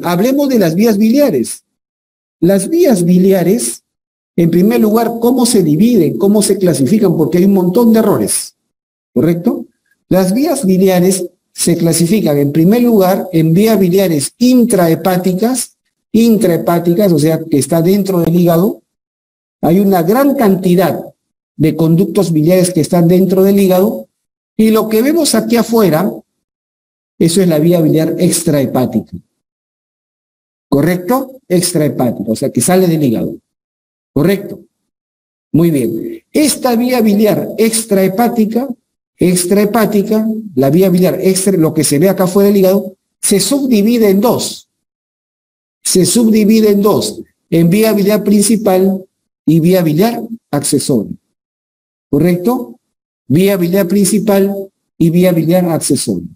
hablemos de las vías biliares. Las vías biliares, en primer lugar, ¿cómo se dividen? ¿Cómo se clasifican? Porque hay un montón de errores, ¿correcto? Las vías biliares se clasifican, en primer lugar, en vías biliares intrahepáticas, o sea, que está dentro del hígado. Hay una gran cantidad de conductos biliares que están dentro del hígado, y lo que vemos aquí afuera, eso es la vía biliar extrahepática. ¿Correcto? Extrahepática, o sea, que sale del hígado. ¿Correcto? Muy bien. Esta vía biliar extrahepática, la vía biliar extra, lo que se ve acá afuera del hígado, se subdivide en dos. En vía biliar principal y vía biliar accesoria. ¿Correcto? Vía biliar principal y vía biliar accesoria.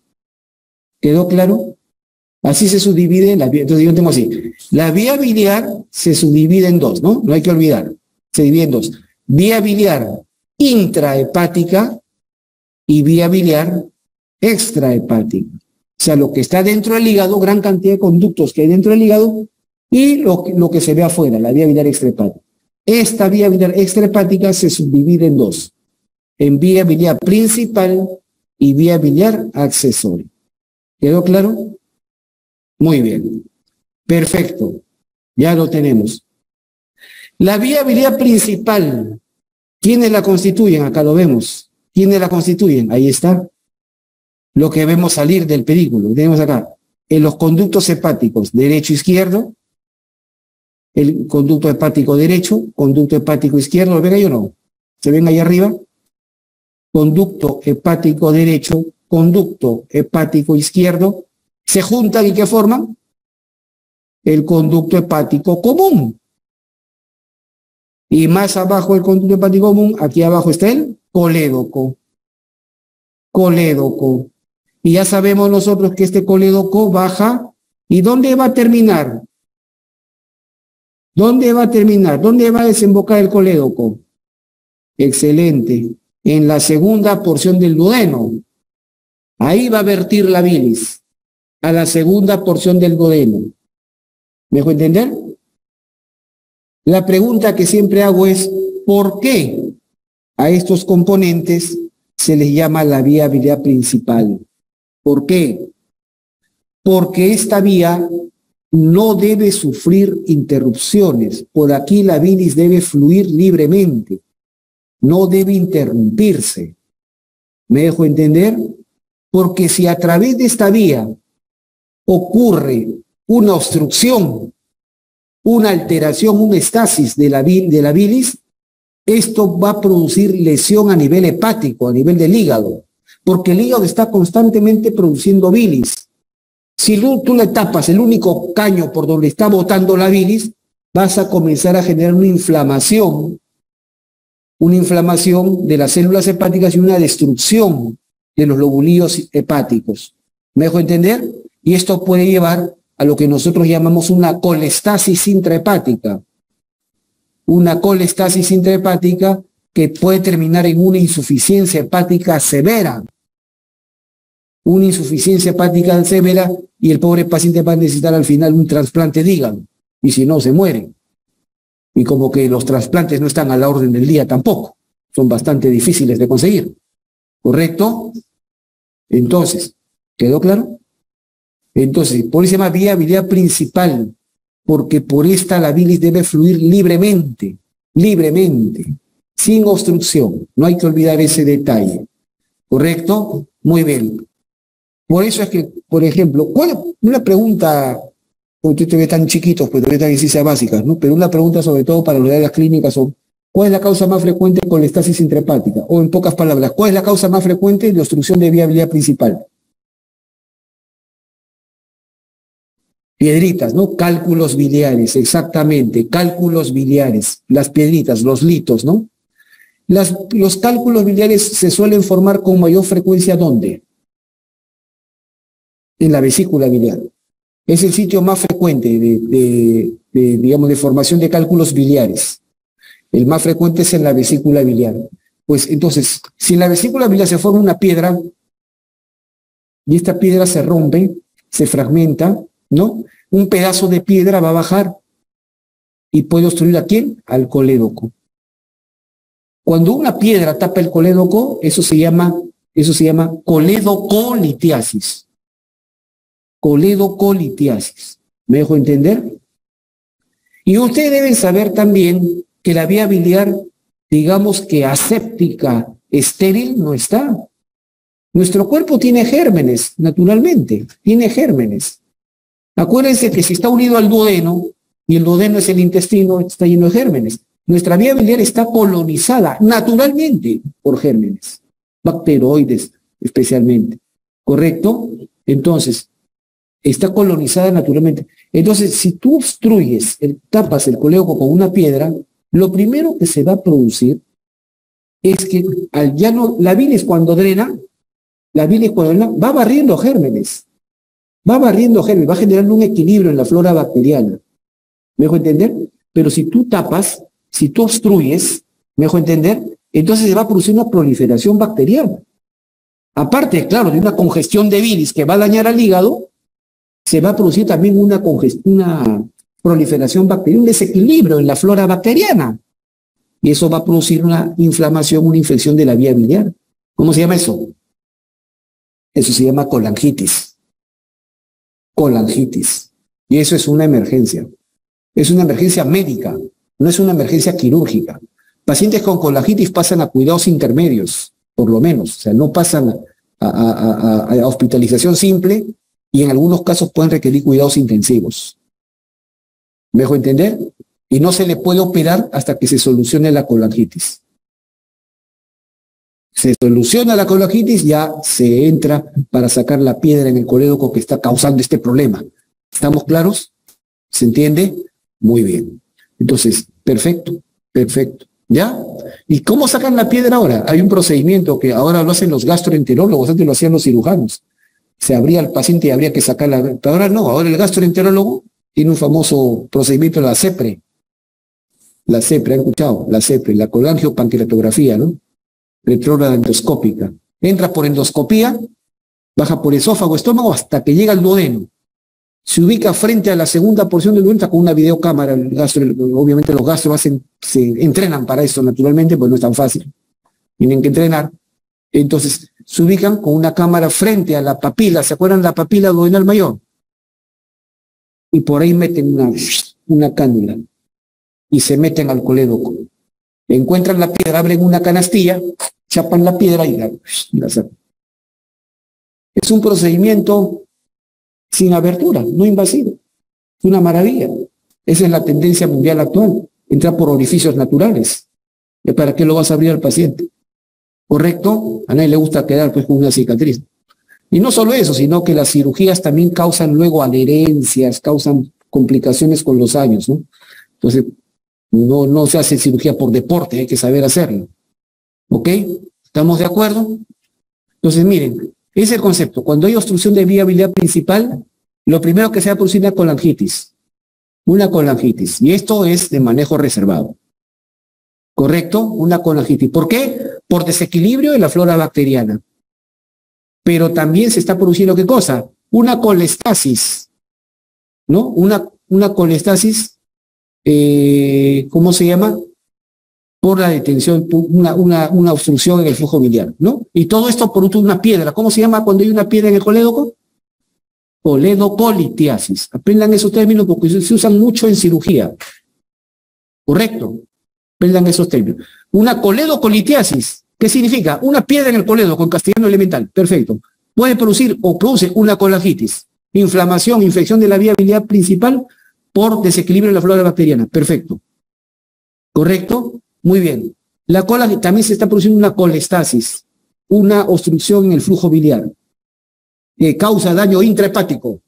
¿Quedó claro? Así se subdivide la vía. Entonces yo tengo así. La vía biliar se subdivide en dos, ¿no? No hay que olvidar. Se divide en dos. Vía biliar intrahepática y vía biliar extrahepática. O sea, lo que está dentro del hígado, gran cantidad de conductos que hay dentro del hígado, y lo que se ve afuera, la vía biliar extrahepática. Esta vía biliar extrahepática se subdivide en dos. En vía biliar principal y vía biliar accesoria. ¿Quedó claro? Muy bien. Perfecto. Ya lo tenemos. La vía biliar principal, ¿quiénes la constituyen? Acá lo vemos. ¿Quiénes la constituyen? Ahí está. Lo que vemos salir del pedículo. Tenemos acá en los conductos hepáticos derecho e izquierdo. El conducto hepático derecho, conducto hepático izquierdo. ¿Lo ven ahí o no? ¿Se ven ahí arriba? Conducto hepático derecho, conducto hepático izquierdo, se juntan y ¿qué forman? El conducto hepático común. Y más abajo del conducto hepático común, aquí abajo está el colédoco. Y ya sabemos nosotros que este colédoco baja. ¿Y dónde va a terminar? ¿Dónde va a desembocar el colédoco? Excelente. En la segunda porción del duodeno. Ahí va a vertir la bilis. A la segunda porción del duodeno. ¿Me dejó entender? La pregunta que siempre hago es, ¿por qué a estos componentes se les llama la vía biliar principal? ¿Por qué? Porque esta vía no debe sufrir interrupciones. Por aquí la bilis debe fluir libremente. No debe interrumpirse. ¿Me dejo entender? Porque si a través de esta vía ocurre una obstrucción, una alteración, un estasis de la bilis, esto va a producir lesión a nivel hepático, a nivel del hígado, porque el hígado está constantemente produciendo bilis. Si tú le tapas el único caño por donde está botando la bilis, vas a comenzar a generar una inflamación de las células hepáticas y una destrucción de los lobulillos hepáticos. ¿Me dejo entender? Y esto puede llevar a lo que nosotros llamamos una colestasis intrahepática. Una colestasis intrahepática que puede terminar en una insuficiencia hepática severa. Una insuficiencia hepática severa y el pobre paciente va a necesitar al final un trasplante de hígado. Y si no, se muere. Y como que los trasplantes no están a la orden del día tampoco. Son bastante difíciles de conseguir. ¿Correcto? Entonces, ¿quedó claro? Entonces, por eso se llama vía biliar principal, porque por esta la bilis debe fluir libremente, sin obstrucción. No hay que olvidar ese detalle. ¿Correcto? Muy bien. Por eso es que, por ejemplo, una pregunta, porque ustedes tan chiquitos, pues todavía están en ciencias básicas, ¿no? Pero una pregunta sobre todo para los de las clínicas son, ¿cuál es la causa más frecuente de colestasis intrahepática? O en pocas palabras, ¿cuál es la causa más frecuente de obstrucción de vía biliar principal? Piedritas, ¿no? Cálculos biliares, exactamente, cálculos biliares, las piedritas, los litos, ¿no? Los cálculos biliares se suelen formar con mayor frecuencia, ¿dónde? En la vesícula biliar. Es el sitio más frecuente digamos, de formación de cálculos biliares. El más frecuente es en la vesícula biliar. Pues entonces, si en la vesícula biliar se forma una piedra, y esta piedra se rompe, se fragmenta, ¿no? un pedazo de piedra va a bajar y puede obstruir ¿a quién? Al colédoco. Cuando una piedra tapa el colédoco, eso se llama coledocolitiasis. Coledocolitiasis. ¿Me dejo entender? Y ustedes deben saber también que la vía biliar, digamos que aséptica, estéril, no está. Nuestro cuerpo tiene gérmenes, naturalmente, tiene gérmenes. Acuérdense que si está unido al duodeno, y el duodeno es el intestino, está lleno de gérmenes. Nuestra vía biliar está colonizada naturalmente por gérmenes, bacteroides especialmente, ¿correcto? Entonces, está colonizada naturalmente. Entonces, si tú obstruyes, tapas el colédoco con una piedra, lo primero que se va a producir es que la bilis cuando drena, va barriendo gérmenes, va generando un equilibrio en la flora bacteriana. ¿Me dejo entender? Pero si tú tapas, si tú obstruyes, ¿me dejo entender? Entonces se va a producir una proliferación bacteriana. Aparte, claro, de una congestión de bilis que va a dañar al hígado, se va a producir también una proliferación bacteriana, un desequilibrio en la flora bacteriana. Y eso va a producir una inflamación, una infección de la vía biliar. ¿Cómo se llama eso? Eso se llama colangitis. Colangitis. Y eso es una emergencia. Es una emergencia médica, no es una emergencia quirúrgica. Pacientes con colangitis pasan a cuidados intermedios, por lo menos. O sea, no pasan a hospitalización simple y en algunos casos pueden requerir cuidados intensivos. ¿Me dejo entender? Y no se le puede operar hasta que se solucione la colangitis. Se soluciona la colangitis, ya se entra para sacar la piedra en el colédoco que está causando este problema. ¿Estamos claros? ¿Se entiende? Muy bien. Entonces, perfecto, perfecto. ¿Ya? ¿Y cómo sacan la piedra ahora? Hay un procedimiento que ahora lo hacen los gastroenterólogos, antes lo hacían los cirujanos. Se abría el paciente y habría que sacarla. Pero ahora no, ahora el gastroenterólogo tiene un famoso procedimiento, la CEPRE. La CEPRE, ¿han escuchado? La CEPRE, la colangiopancreatografía, ¿no? Retrógrada endoscópica. Entra por endoscopía, baja por esófago, estómago, hasta que llega al duodeno. Se ubica frente a la segunda porción del duodeno con una videocámara. Obviamente los gastros se entrenan para eso, naturalmente, pues no es tan fácil. Tienen que entrenar. Entonces, se ubican con una cámara frente a la papila. ¿Se acuerdan la papila duodenal mayor? Y por ahí meten una cánula y se meten al colédoco. Encuentran la piedra, abren una canastilla, chapan la piedra y la sacan. Es un procedimiento sin abertura, no invasivo. Es una maravilla. Esa es la tendencia mundial actual. Entrar por orificios naturales. ¿Y para qué lo vas a abrir al paciente? ¿Correcto? A nadie le gusta quedar pues con una cicatriz. Y no solo eso, sino que las cirugías también causan luego adherencias, causan complicaciones con los años, ¿no? Entonces, no se hace cirugía por deporte, hay que saber hacerlo. ¿Ok? ¿Estamos de acuerdo? Entonces, miren, ese es el concepto. Cuando hay obstrucción de vía biliar principal, lo primero que se va a producir es una colangitis. Una colangitis. Y esto es de manejo reservado. ¿Correcto? Una colangitis. ¿Por qué? Por desequilibrio de la flora bacteriana. Pero también se está produciendo, ¿qué cosa? Una colestasis. ¿No? Una colestasis, ¿cómo se llama? Por la detención, una obstrucción en el flujo biliar, ¿no? Y todo esto por una piedra. ¿Cómo se llama cuando hay una piedra en el colédoco? Coledocolitiasis. Aprendan esos términos porque se usan mucho en cirugía. ¿Correcto? Aprendan esos términos. Una coledocolitiasis. ¿Qué significa? Una piedra en el colédoco, en castellano elemental. Perfecto. Puede producir o produce una colangitis. Inflamación, infección de la vía biliar principal por desequilibrio de la flora bacteriana. Perfecto. ¿Correcto? Muy bien. La cola también se está produciendo una colestasis, una obstrucción en el flujo biliar, que causa daño intrahepático.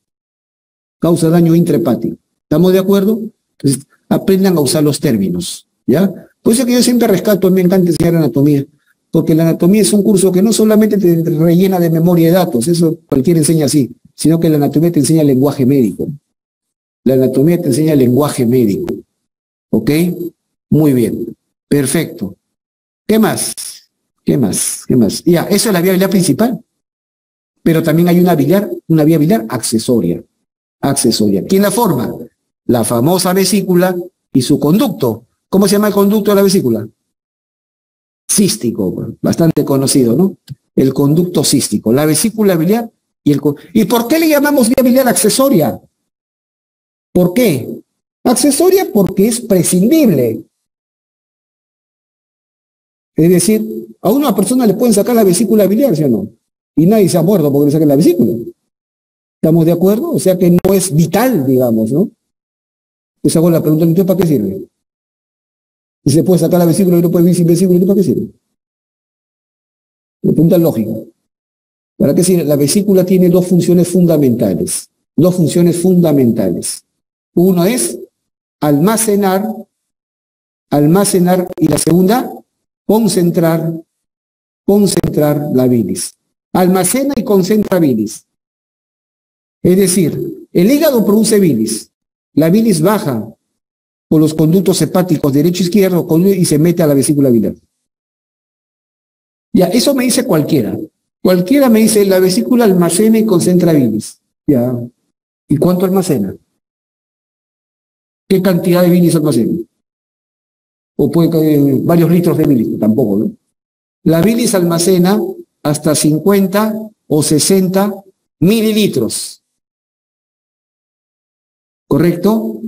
Causa daño intrahepático. ¿Estamos de acuerdo? Entonces, aprendan a usar los términos, ¿ya? Por eso que yo siempre rescato, me encanta enseñar anatomía, porque la anatomía es un curso que no solamente te rellena de memoria de datos, eso cualquiera enseña así, sino que la anatomía te enseña lenguaje médico. La anatomía te enseña lenguaje médico. ¿Ok? Muy bien. Perfecto. ¿Qué más? ¿Qué más? ¿Qué más? Ya, eso es la vía biliar principal. Pero también hay una vía biliar accesoria. accesoria. ¿Quién la forma? La famosa vesícula y su conducto. ¿Cómo se llama el conducto de la vesícula? Cístico, bastante conocido, ¿no? El conducto cístico, la vesícula biliar y el... ¿Y por qué le llamamos vía biliar accesoria? ¿Por qué? Accesoria porque es prescindible. Es decir, a una persona le pueden sacar la vesícula biliar, ¿sí o no? Y nadie se ha muerto porque le saquen la vesícula. ¿Estamos de acuerdo? O sea que no es vital, digamos, ¿no? Les hago la pregunta, ¿entonces para qué sirve? Si se puede sacar la vesícula y no puede vivir sin vesícula, ¿entonces para qué sirve? La pregunta lógica. ¿Para qué sirve? La vesícula tiene dos funciones fundamentales. Dos funciones fundamentales. Uno es almacenar, y la segunda, concentrar la bilis. Almacena y concentra bilis. Es decir, el hígado produce bilis. La bilis baja por los conductos hepáticos derecho e izquierdo y se mete a la vesícula biliar. Ya, eso me dice cualquiera. Cualquiera me dice, la vesícula almacena y concentra bilis. Ya. ¿Y cuánto almacena? ¿Qué cantidad de bilis almacena? O puede caer varios litros de bilis, tampoco, ¿no? La bilis almacena hasta 50 o 60 mililitros. ¿Correcto?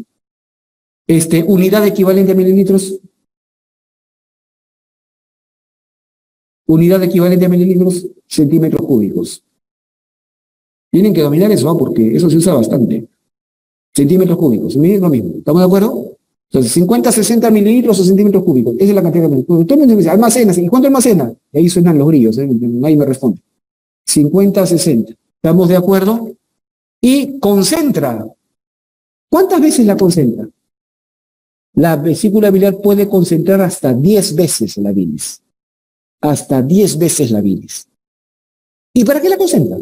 Unidad equivalente a mililitros. Unidad equivalente a mililitros, centímetros cúbicos. Tienen que dominar eso, ¿no? Porque eso se usa bastante. Centímetros cúbicos, es lo mismo. ¿Estamos de acuerdo? Entonces, 50, 60 mililitros o centímetros cúbicos. Esa es la cantidad de mililitros. Todo el mundo dice, almacena. ¿Y cuánto almacena? Y ahí suenan los grillos, nadie me responde. 50, 60. ¿Estamos de acuerdo? Y concentra. ¿Cuántas veces la concentra? La vesícula biliar puede concentrar hasta 10 veces la bilis. Hasta 10 veces la bilis. ¿Y para qué la concentra?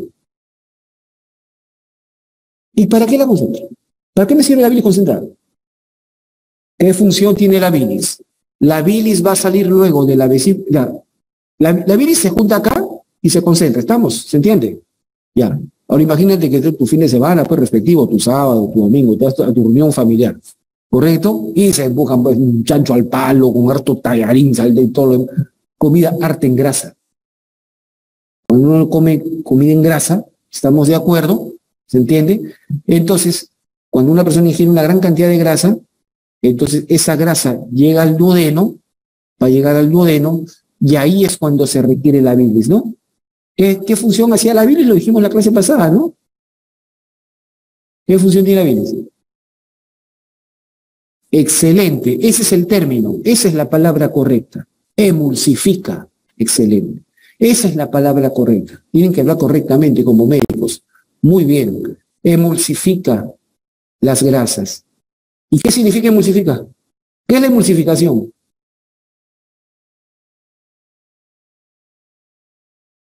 ¿Y para qué la concentra? ¿Para qué me sirve la bilis concentrada? ¿Qué función tiene la bilis? La bilis va a salir luego de la vesícula. La bilis se junta acá y se concentra. ¿Estamos? ¿Se entiende? Ya. Ahora imagínate que tu fin de semana, pues respectivo, tu sábado, tu domingo, tu reunión familiar. ¿Correcto? Y se empujan pues, un chancho al palo con harto tallarín, sal de todo lo... Comida harta en grasa. Cuando uno come comida en grasa, ¿estamos de acuerdo? ¿Se entiende? Entonces, cuando una persona ingiere una gran cantidad de grasa, entonces esa grasa llega al duodeno, va a llegar al duodeno, y ahí es cuando se requiere la bilis, ¿no? ¿Qué función hacía la bilis? Lo dijimos en la clase pasada, ¿no? ¿Qué función tiene la bilis? Excelente, ese es el término, esa es la palabra correcta. Emulsifica, excelente. Esa es la palabra correcta. Tienen que hablar correctamente como médicos. Muy bien. Emulsifica las grasas. ¿Y qué significa emulsificar? ¿Qué es la emulsificación?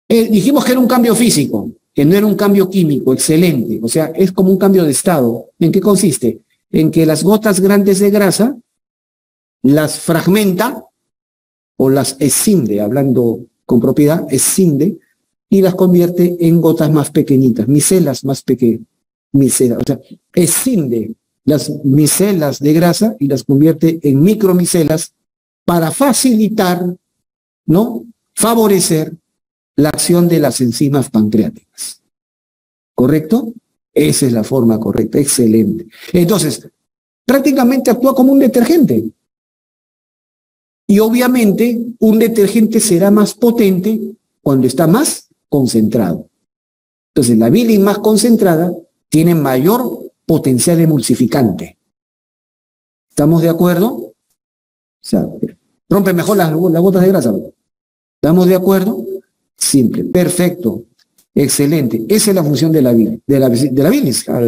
Dijimos que era un cambio físico, que no era un cambio químico, excelente. O sea, es como un cambio de estado. ¿En qué consiste? En que las gotas grandes de grasa las fragmenta o las escinde, hablando con propiedad, escinde, y las convierte en gotas más pequeñitas, micelas más pequeñas. Micelas, o sea, escinde las micelas de grasa y las convierte en micromicelas para facilitar, ¿no? Favorecer la acción de las enzimas pancreáticas. ¿Correcto? Esa es la forma correcta, excelente. Entonces, prácticamente actúa como un detergente. Y obviamente un detergente será más potente cuando está más concentrado. Entonces la bilis más concentrada tiene mayor potencial emulsificante. ¿Estamos de acuerdo? O sea, rompe mejor las gotas de grasa. ¿Estamos de acuerdo? Simple, perfecto, excelente. Esa es la función de la bilis. De la bilis, claro,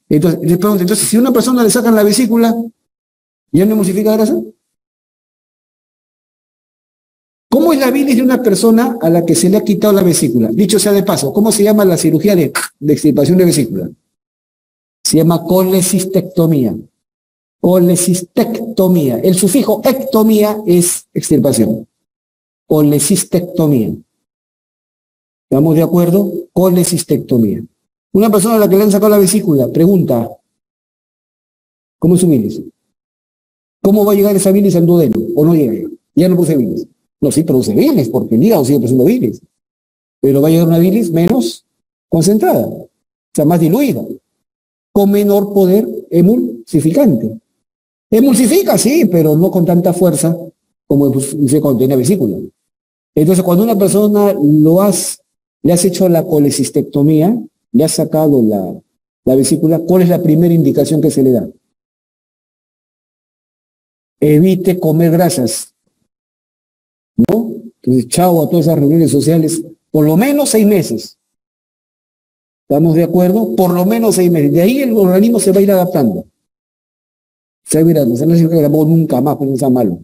entonces, les pregunto, entonces, si a una persona le sacan la vesícula, ¿ya no emulsifica grasa? ¿Cómo es la bilis de una persona a la que se le ha quitado la vesícula? Dicho sea de paso, ¿cómo se llama la cirugía de extirpación de vesícula? Se llama colecistectomía. Colecistectomía. El sufijo ectomía es extirpación. Colecistectomía. ¿Estamos de acuerdo? Colecistectomía. Una persona a la que le han sacado la vesícula, pregunta, ¿cómo es su bilis? ¿Cómo va a llegar esa bilis al duodeno? ¿O no llega? Ya no produce bilis. No, sí produce bilis, porque el hígado sigue produciendo bilis. Pero va a llegar una bilis menos concentrada, o sea, más diluida, con menor poder emulsificante. Emulsifica, sí, pero no con tanta fuerza como cuando tiene vesícula. Entonces, cuando una persona le has hecho la colecistectomía, le has sacado la vesícula, ¿cuál es la primera indicación que se le da? Evite comer grasas, ¿no? Entonces, chao a todas esas reuniones sociales, por lo menos 6 meses. ¿Estamos de acuerdo? Por lo menos 6 meses. De ahí el organismo se va a ir adaptando. Se va a ir adaptando. No significa que grabó nunca más, pues no está malo.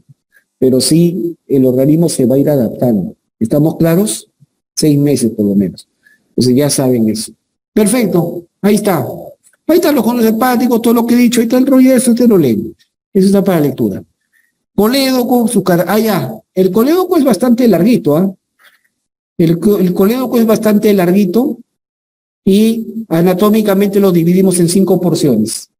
Pero sí, el organismo se va a ir adaptando. ¿Estamos claros? 6 meses por lo menos. Entonces ya saben eso. Perfecto, ahí está. Ahí están los conos hepáticos, todo lo que he dicho, ahí está el rollo, eso ustedes lo leen. Eso está para lectura. Colédoco, ya. El colédoco es bastante larguito, ¿ah? El colédoco es bastante larguito y anatómicamente lo dividimos en 5 porciones.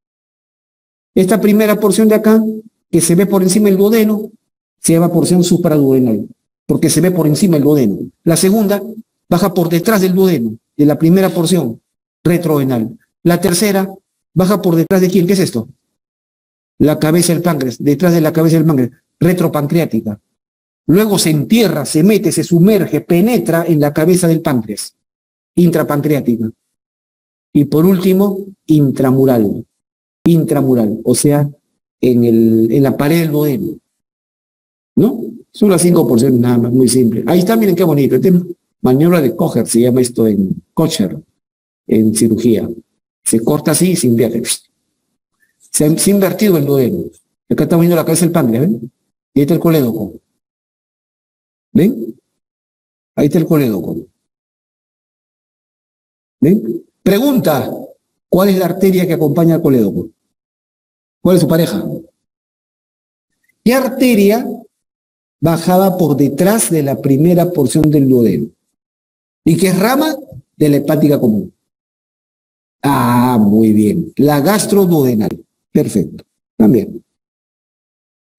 Esta primera porción de acá, que se ve por encima del duodeno, se llama porción supraduodenal, porque se ve por encima del duodeno. La segunda baja por detrás del duodeno, de la primera porción, retrodenal. La tercera baja por detrás de ¿quién? ¿Qué es esto? La cabeza del páncreas, detrás de la cabeza del páncreas, retropancreática. Luego se entierra, se mete, se sumerge, penetra en la cabeza del páncreas, intrapancreática. Y por último, intramural, o sea, en la pared del duodeno. ¿No? Son las 5 porciones nada más, muy simple. Ahí está, miren qué bonito. Maniobra de Kocher, se llama esto en Kocher, en cirugía. Se corta así y se invierte. Se ha invertido el duodeno. Acá estamos viendo la cabeza del páncreas, ¿ven? Y ahí está el colédoco. ¿Ven? Ahí está el colédoco. ¿Ven? Pregunta, ¿cuál es la arteria que acompaña al colédoco? ¿Cuál es su pareja? ¿Qué arteria bajaba por detrás de la primera porción del duodeno? ¿Y qué es rama? De la hepática común. Ah, muy bien. La gastroduodenal. Perfecto. También.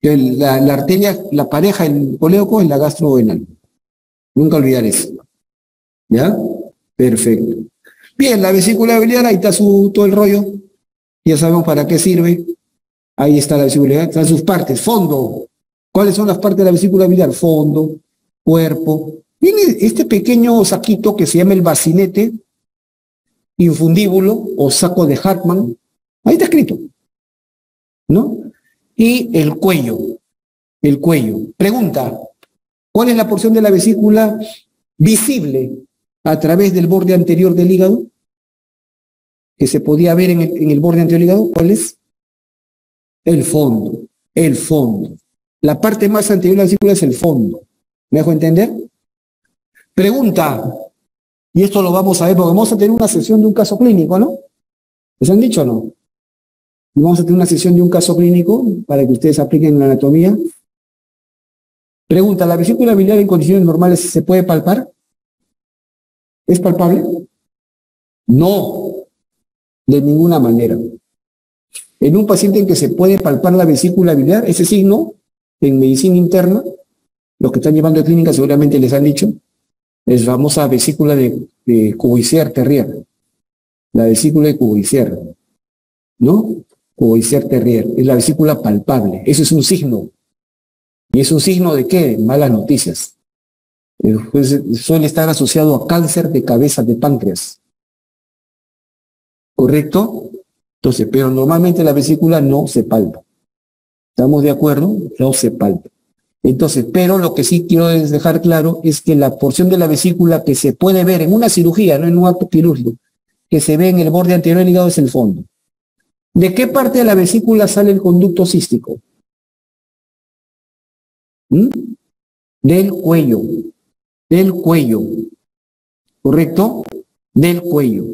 La arteria, la pareja del colédoco es la gastroduodenal. Nunca olvidar eso. ¿Ya? Perfecto. Bien, la vesícula biliar, ahí está todo el rollo. Ya sabemos para qué sirve. Ahí está la vesícula biliar. Están sus partes. Fondo. ¿Cuáles son las partes de la vesícula biliar? Fondo, cuerpo. Tiene este pequeño saquito que se llama el bacinete infundíbulo o saco de Hartmann. Ahí está escrito, ¿no? Y el cuello. El cuello. Pregunta, ¿cuál es la porción de la vesícula visible a través del borde anterior del hígado? Que se podía ver en el borde anterior del hígado. ¿Cuál es? El fondo. El fondo. La parte más anterior de la vesícula es el fondo. ¿Me dejo entender? Pregunta, y esto lo vamos a ver porque vamos a tener una sesión de un caso clínico, ¿no? ¿Les han dicho o no? Y vamos a tener una sesión de un caso clínico para que ustedes apliquen la anatomía. Pregunta, ¿la vesícula biliar en condiciones normales se puede palpar? ¿Es palpable? No, de ninguna manera. En un paciente en que se puede palpar la vesícula biliar, ese signo, en medicina interna, los que están llevando de clínica seguramente les han dicho, es famosa vesícula de Cuvier-Terrier, la vesícula de Cuvier, ¿no? Cuvier-Terrier, es la vesícula palpable, eso es un signo. ¿Y es un signo de qué? Malas noticias. Pues, suele estar asociado a cáncer de cabeza de páncreas. ¿Correcto? Entonces, pero normalmente la vesícula no se palpa. ¿Estamos de acuerdo? No se palpa. Entonces, pero lo que sí quiero dejar claro es que la porción de la vesícula que se puede ver en una cirugía, no en un acto quirúrgico, que se ve en el borde anterior del hígado es el fondo. ¿De qué parte de la vesícula sale el conducto cístico? Del cuello. Del cuello. ¿Correcto? Del cuello.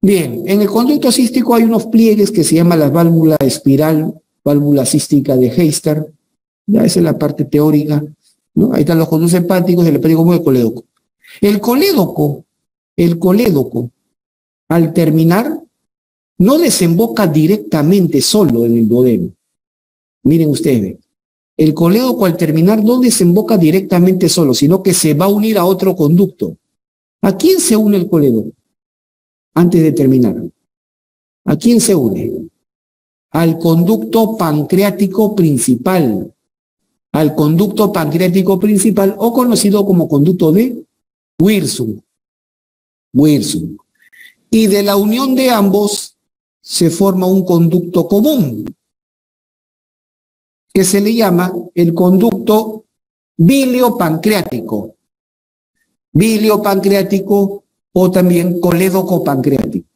Bien, en el conducto cístico hay unos pliegues que se llaman la válvula espiral, válvula cística de Heister. Ya esa es la parte teórica, ¿no? Ahí están los conductos hepáticos, el hepático como el colédoco. El colédoco al terminar, no desemboca directamente solo en el duodeno. Miren ustedes, el colédoco al terminar no desemboca directamente solo, sino que se va a unir a otro conducto. ¿A quién se une el colédoco? Antes de terminar. ¿A quién se une? Al conducto pancreático principal. Al conducto pancreático principal, o conocido como conducto de Wirsung. Wirsung. Y de la unión de ambos se forma un conducto común, que se le llama el conducto biliopancreático. Biliopancreático o también colédoco pancreático.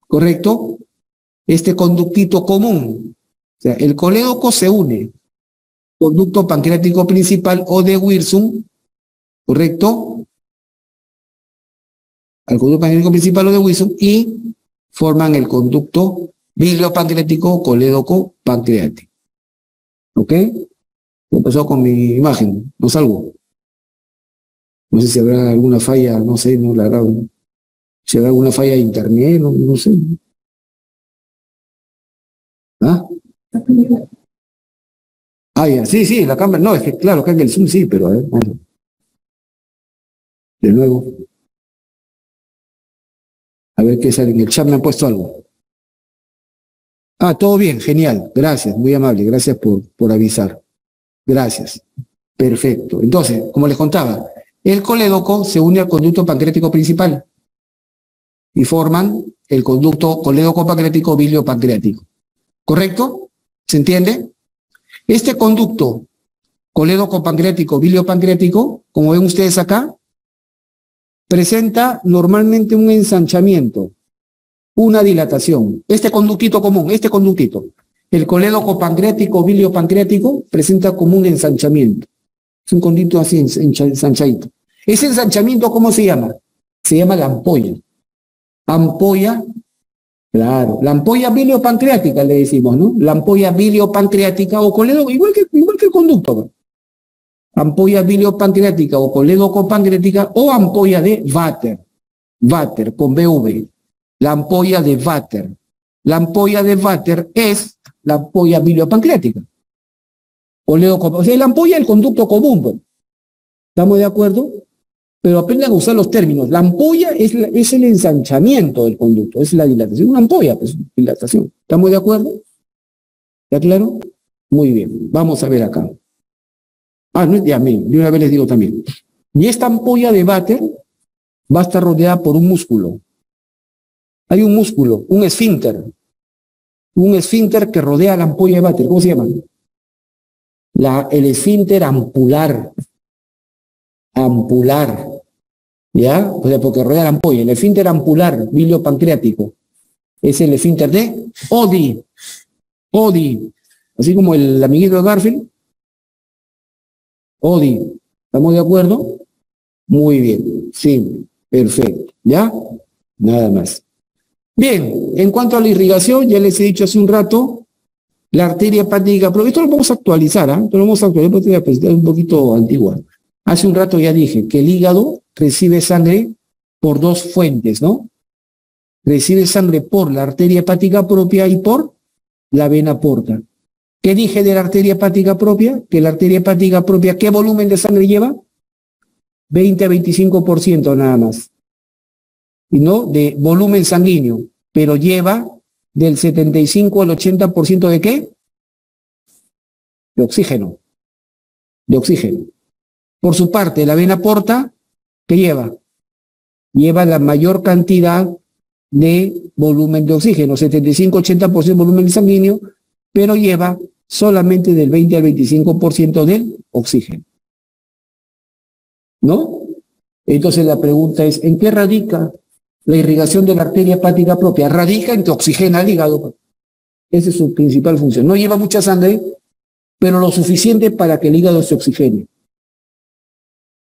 ¿Correcto? Este conductito común. O sea, el colédoco se une, conducto pancreático principal o de Wirsung, ¿correcto? Al conducto pancreático principal o de Wirsung y forman el conducto biliopancreático o colédoco pancreático. ¿Ok? ¿Qué pasó con mi imagen? No salgo. No sé si habrá alguna falla, no sé, no la verdad. Si habrá alguna falla de internet, no sé. ¿Ah? Ah, ya, sí, la cámara, no, es que claro, que en el Zoom sí, pero a ver, bueno. De nuevo. A ver qué sale en el chat, me han puesto algo. Ah, todo bien, genial, gracias, muy amable, gracias por avisar. Gracias, perfecto. Entonces, como les contaba, el colédoco se une al conducto pancreático principal y forman el conducto colédoco pancreático biliopancreático. ¿Correcto? ¿Se entiende? Este conducto colédoco pancreático biliopancreático, como ven ustedes acá, presenta normalmente un ensanchamiento, una dilatación. Este conductito común, este conductito, el colédoco pancreático biliopancreático presenta como un ensanchamiento. Es un conducto así ensanchadito. Ese ensanchamiento, ¿cómo se llama? Se llama la ampolla. Ampolla, claro, la ampolla biliopancreática le decimos, ¿no? La ampolla biliopancreática o colédoco, igual que el conducto. Ampolla biliopancreática o colédoco pancreática o ampolla de Vater. Vater con BV. La ampolla de Vater. La ampolla de Vater es la ampolla biliopancreática. O sea, la ampolla es el conducto común, pues. ¿Estamos de acuerdo? Pero aprendan a usar los términos. La ampolla es el ensanchamiento del conducto, es la dilatación. Una ampolla, pues, dilatación. ¿Estamos de acuerdo? ¿Está claro? Muy bien. Vamos a ver acá. Ah, no, ya, miren, de una vez les digo también. Y esta ampolla de Vater va a estar rodeada por un músculo. Hay un músculo, un esfínter. Un esfínter que rodea la ampolla de Vater. ¿Cómo se llama? El esfínter ampular. Ampular. ¿Ya? O sea, porque rodea la ampolla. El esfínter ampular biliopancreático es el esfínter de Oddi. Oddi. Así como el amiguito de Garfield. Oddi. ¿Estamos de acuerdo? Muy bien. Sí, perfecto. ¿Ya? Nada más. Bien, en cuanto a la irrigación, ya les he dicho hace un rato, la arteria hepática, pero esto lo vamos a actualizar, ¿ah? Esto lo vamos a actualizar, pues, es un poquito antigua. Hace un rato ya dije que el hígado recibe sangre por dos fuentes, ¿no? Recibe sangre por la arteria hepática propia y por la vena porta. ¿Qué dije de la arteria hepática propia? Que la arteria hepática propia, ¿qué volumen de sangre lleva? 20 a 25% nada más. Y no de volumen sanguíneo, pero lleva del 75 al 80% de ¿qué? De oxígeno. De oxígeno. Por su parte, la vena porta, ¿qué lleva? Lleva la mayor cantidad de volumen de oxígeno, 75-80% de volumen sanguíneo, pero lleva solamente del 20 al 25% del oxígeno. ¿No? Entonces la pregunta es, ¿en qué radica la irrigación de la arteria hepática propia? Radica en que oxigena el hígado. Esa es su principal función. No lleva mucha sangre, pero lo suficiente para que el hígado se oxigene.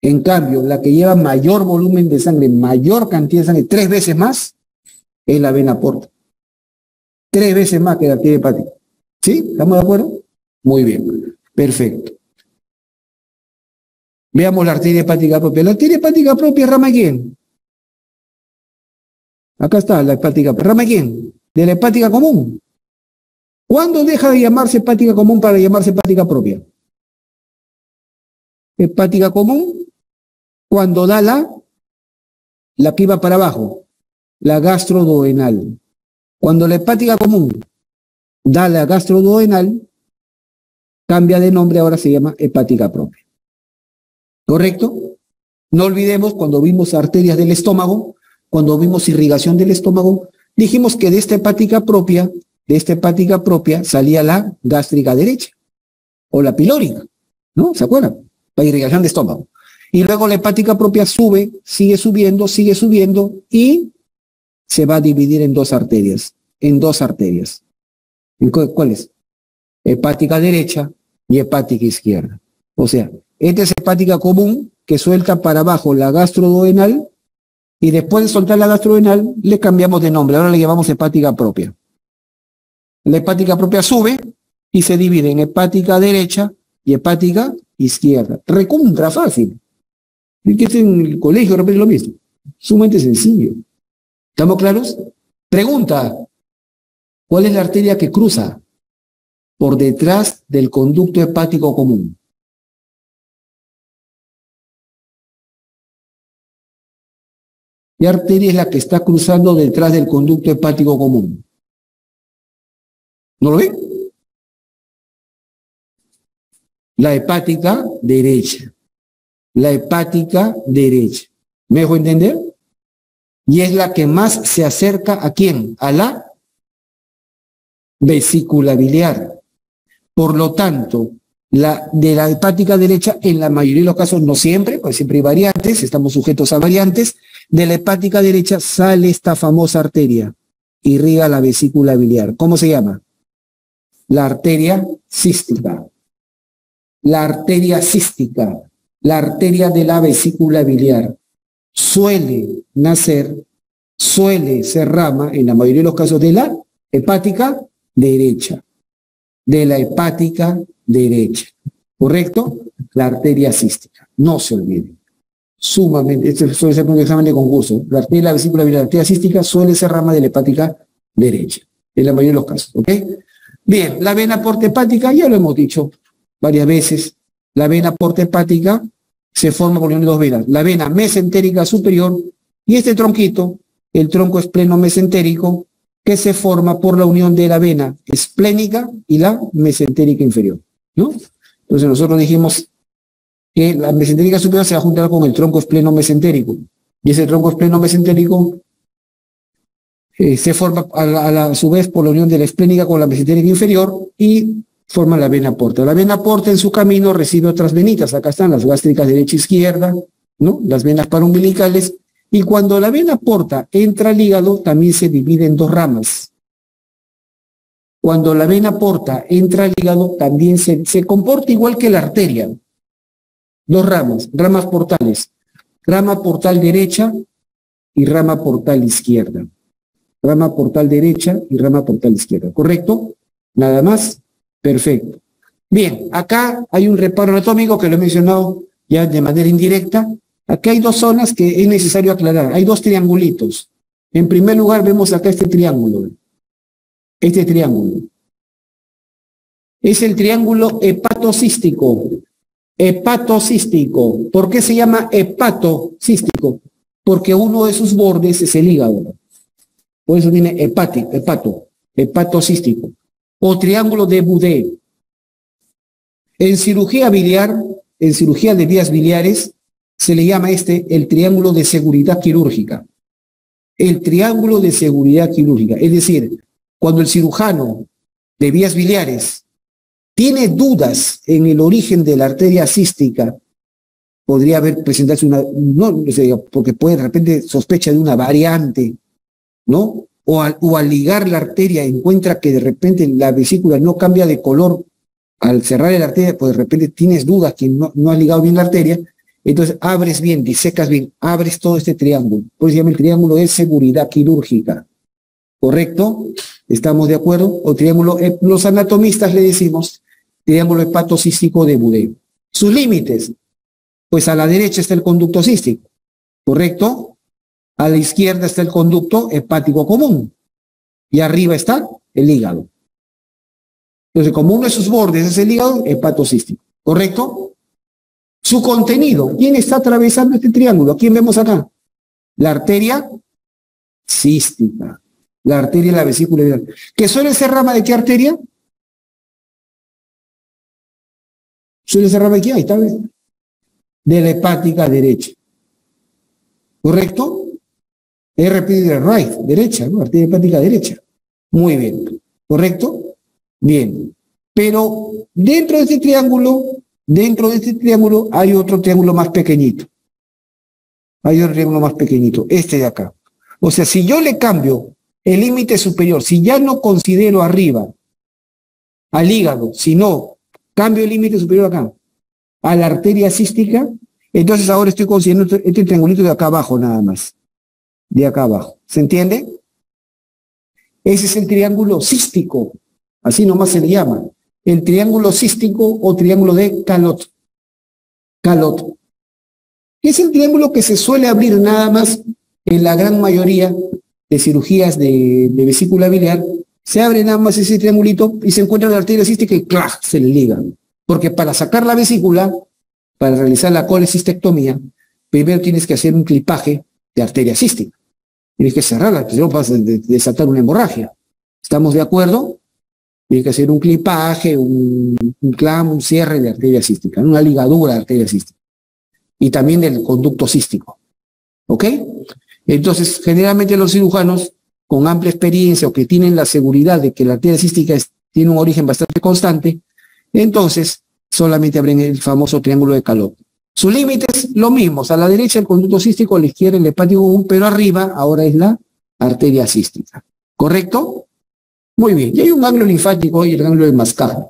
En cambio, la que lleva mayor volumen de sangre, mayor cantidad de sangre, 3 veces más, es la vena porta. 3 veces más que la arteria hepática. ¿Sí? ¿Estamos de acuerdo? Muy bien. Perfecto. Veamos la arteria hepática propia. La arteria hepática propia, ¿rama quién? Acá está la hepática. ¿Rama de quién? De la hepática común. ¿Cuándo deja de llamarse hepática común para llamarse hepática propia? Hepática común cuando da la que iba para abajo, la gastroduodenal. Cuando la hepática común da la gastroduodenal, cambia de nombre, ahora se llama hepática propia. ¿Correcto? No olvidemos cuando vimos arterias del estómago, cuando vimos irrigación del estómago, dijimos que de esta hepática propia salía la gástrica derecha o la pilórica, ¿no? ¿Se acuerdan? La irrigación de estómago. Y luego la hepática propia sube, sigue subiendo y se va a dividir en dos arterias. ¿Cuáles? Hepática derecha y hepática izquierda. O sea, esta es hepática común que suelta para abajo la gastroduodenal y después de soltar la gastroduodenal le cambiamos de nombre. Ahora le llamamos hepática propia. La hepática propia sube y se divide en hepática derecha y hepática izquierda. Recontra fácil. Y que en el colegio repite lo mismo. Sumamente sencillo. ¿Estamos claros? Pregunta. ¿Cuál es la arteria que cruza por detrás del conducto hepático común? ¿Qué arteria es la que está cruzando detrás del conducto hepático común? ¿No lo ven? La hepática derecha. La hepática derecha. ¿Me dejo entender? Y es la que más se acerca ¿a quién? A la vesícula biliar. Por lo tanto, de la hepática derecha, en la mayoría de los casos, no siempre, pues siempre hay variantes, estamos sujetos a variantes, de la hepática derecha sale esta famosa arteria, irriga la vesícula biliar. ¿Cómo se llama? La arteria cística. La arteria cística, la arteria de la vesícula biliar, suele ser rama, en la mayoría de los casos, de la hepática derecha. De la hepática derecha. ¿Correcto? La arteria cística. No se olviden. Sumamente, este suele ser un examen de concurso. La arteria de la vesícula biliar, la arteria cística suele ser rama de la hepática derecha. En la mayoría de los casos. ¿Ok? Bien, la vena porta hepática, ya lo hemos dicho varias veces. La vena porta hepática se forma por unión de dos venas. La vena mesentérica superior y este tronquito, el tronco espleno-mesentérico, que se forma por la unión de la vena esplénica y la mesentérica inferior, ¿no? Entonces nosotros dijimos que la mesentérica superior se va a juntar con el tronco espleno-mesentérico y ese tronco espleno-mesentérico se forma a su vez por la unión de la esplénica con la mesentérica inferior y forma la vena porta. La vena porta en su camino recibe otras venitas, acá están las gástricas derecha e izquierda, ¿no? Las venas paraumbilicales. Y cuando la vena porta entra al hígado, también se divide en dos ramas. Cuando la vena porta entra al hígado, también se comporta igual que la arteria. Dos ramas portales. Rama portal derecha y rama portal izquierda. Rama portal derecha y rama portal izquierda. ¿Correcto? Nada más. Perfecto. Bien, acá hay un reparo anatómico que lo he mencionado ya de manera indirecta. Aquí hay dos zonas que es necesario aclarar. Hay dos triangulitos. En primer lugar, vemos acá este triángulo. Este triángulo. Es el triángulo hepatocístico. Hepatocístico. ¿Por qué se llama hepatocístico? Porque uno de sus bordes es el hígado. Por eso tiene hepatocístico. O triángulo de Boudet. En cirugía biliar, en cirugía de vías biliares, se le llama el triángulo de seguridad quirúrgica. El triángulo de seguridad quirúrgica. Es decir, cuando el cirujano de vías biliares tiene dudas en el origen de la arteria cística, podría haber presentarse no sé, porque puede de repente sospecha de una variante, ¿no? O al ligar la arteria encuentra que de repente la vesícula no cambia de color al cerrar la arteria, pues de repente tienes dudas que no has ligado bien la arteria. Entonces abres bien, disecas bien, abres todo este triángulo. Por eso se llama el triángulo de seguridad quirúrgica. ¿Correcto? ¿Estamos de acuerdo? O triángulo, los anatomistas le decimos triángulo hepatocístico de Boudet. Sus límites, pues a la derecha está el conducto cístico. ¿Correcto? A la izquierda está el conducto hepático común y arriba está el hígado. Entonces, como uno de sus bordes es el hígado, hepatocístico, ¿correcto? Su contenido, ¿quién está atravesando este triángulo? ¿Quién vemos acá? La arteria cística, la arteria de la vesícula biliar. ¿Que suele ser rama de qué arteria? Suele ser rama de qué, ahí está, ¿ves? De la hepática derecha, ¿correcto? right, derecha, ¿no? Arteria hepática derecha. Muy bien, ¿correcto? Bien, pero dentro de este triángulo hay otro triángulo más pequeñito. Hay otro triángulo más pequeñito, este de acá. O sea, si yo le cambio el límite superior, si ya no considero arriba al hígado, sino cambio el límite superior acá a la arteria cística, entonces ahora estoy considerando este triangulito de acá abajo nada más. De acá abajo. ¿Se entiende? Ese es el triángulo cístico. Así nomás se le llama. El triángulo cístico o triángulo de Calot. Calot. Es el triángulo que se suele abrir nada más en la gran mayoría de cirugías de vesícula biliar. Se abre nada más ese triangulito y se encuentra la arteria cística y ¡clac! Se le liga. Porque para sacar la vesícula, para realizar la colecistectomía, primero tienes que hacer un clipaje de arteria cística. Tienes que cerrarla, si no vas a desatar una hemorragia. ¿Estamos de acuerdo? Tienes que hacer un clipaje, un clamp, un cierre de arteria cística, una ligadura de arteria cística. Y también del conducto cístico. ¿Ok? Entonces, generalmente los cirujanos con amplia experiencia o que tienen la seguridad de que la arteria cística tiene un origen bastante constante, entonces solamente abren el famoso triángulo de Calot. Sus límites, lo mismo, a la derecha el conducto cístico, a la izquierda el hepático común, pero arriba ahora es la arteria cística. ¿Correcto? Muy bien. Y hay un ganglio linfático y el ganglio de Mascagni.